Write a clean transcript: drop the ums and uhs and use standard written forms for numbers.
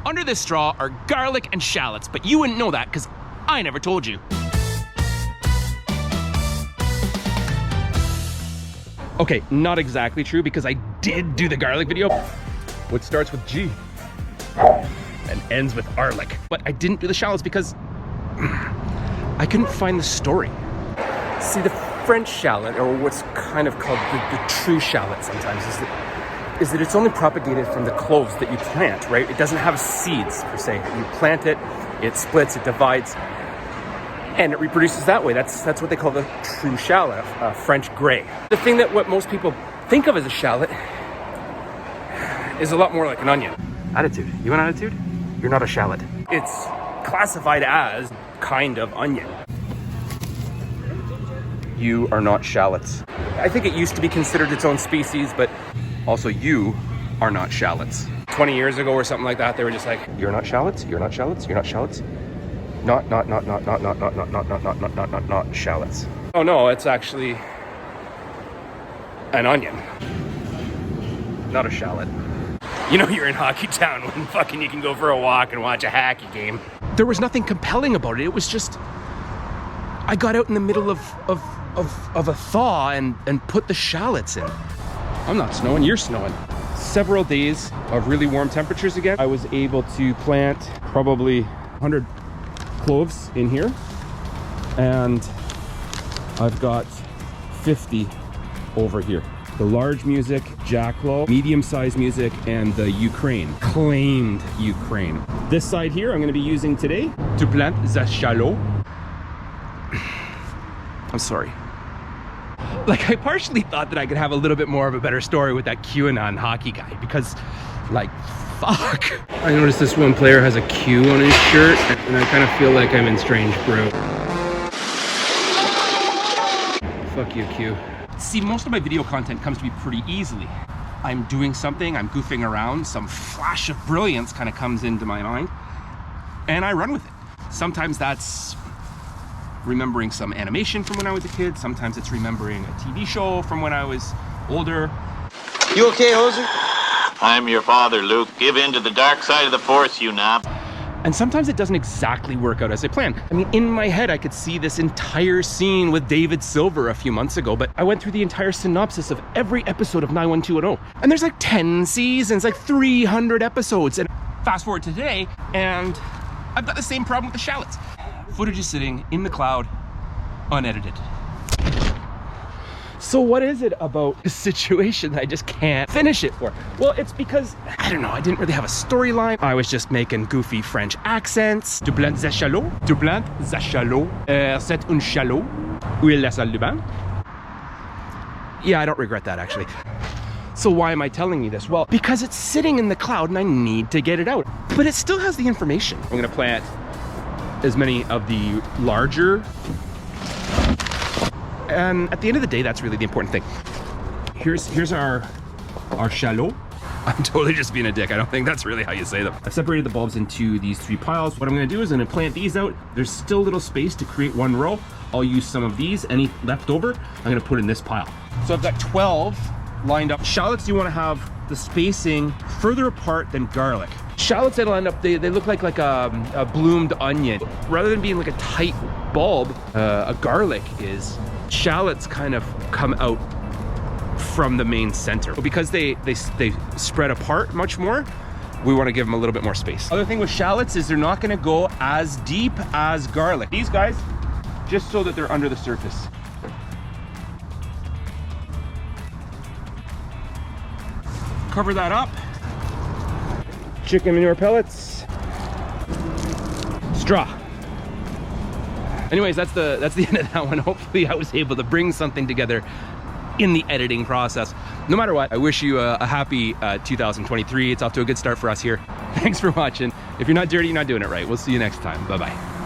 Under this straw are garlic and shallots, but you wouldn't know that because I never told you. Okay, not exactly true because I did do the garlic video. What starts with G and ends with Arlic. But I didn't do the shallots because I couldn't find the story. See, the French shallot, or what's kind of called the true shallot sometimes, is that it's only propagated from the cloves that you plant, right? It doesn't have seeds per se. You plant it, it splits, it divides, and it reproduces that way. That's what they call the true shallot, French gray. The thing that what most people think of as a shallot is a lot more like an onion. Attitude. You want attitude? You're not a shallot. It's classified as kind of onion. You are not shallots. I think it used to be considered its own species, but also you are not shallots. 20 years ago or something like that, they were just like, you're not shallots, you're not shallots, you're not shallots. Not shallots. Oh no, it's actually an onion. Not a shallot. You know you're in hockey town when fucking you can go for a walk and watch a hockey game. There was nothing compelling about it. It was just, I got out in the middle of a thaw and put the shallots in. I'm not snowing, you're snowing. Several days of really warm temperatures again. I was able to plant probably 100 cloves in here. And I've got 50 over here. The large music, jackalope, medium-sized music, and the Ukraine, claimed Ukraine. This side here I'm gonna be using today to plant the shallot. I'm sorry. Like, I partially thought that I could have a little bit more of a better story with that QAnon hockey guy because, like, fuck. I noticed this one player has a Q on his shirt and I kind of feel like I'm in Strange Brew. Fuck you, Q. See, most of my video content comes to me pretty easily. I'm doing something, I'm goofing around, some flash of brilliance kind of comes into my mind, and I run with it. Sometimes that's remembering some animation from when I was a kid, sometimes it's remembering a TV show from when I was older. You okay, Hoser? I'm your father, Luke. Give in to the dark side of the Force, you knob. And sometimes it doesn't exactly work out as I planned. I mean, in my head, I could see this entire scene with David Silver a few months ago, but I went through the entire synopsis of every episode of 91210. And there's like 10 seasons, like 300 episodes. And fast forward to today, and I've got the same problem with the shallots. Footage is sitting in the cloud, unedited. So what is it about this situation that I just can't finish it for? Well, it's because, I don't know, I didn't really have a storyline. I was just making goofy French accents. Tu plantes des chalots? Tu plantes des chalots? C'est un chalot? Où est la salle de bain? Yeah, I don't regret that actually. So why am I telling you this? Well, because it's sitting in the cloud and I need to get it out. But it still has the information. I'm gonna plant as many of the larger, and at the end of the day, that's really the important thing. Here's our shallot. I'm totally just being a dick. I don't think that's really how you say them. I've separated the bulbs into these 3 piles. What I'm gonna do is I'm gonna plant these out. There's still little space to create 1 row. I'll use some of these, any left over, I'm gonna put in this pile. So I've got 12 lined up. Shallots, you wanna have the spacing further apart than garlic. Shallots that'll end up, they look like a bloomed onion. Rather than being like a tight bulb, a garlic is, shallots kind of come out from the main center. But because they spread apart much more, we want to give them a little bit more space. Other thing with shallots is they're not going to go as deep as garlic. These guys, just so that they're under the surface. Cover that up. Chicken manure pellets. Straw. Anyways, that's the end of that one. Hopefully I was able to bring something together in the editing process. No matter what, I wish you a happy 2023. It's off to a good start for us here. Thanks for watching. If you're not dirty, you're not doing it right. We'll see you next time. Bye-bye.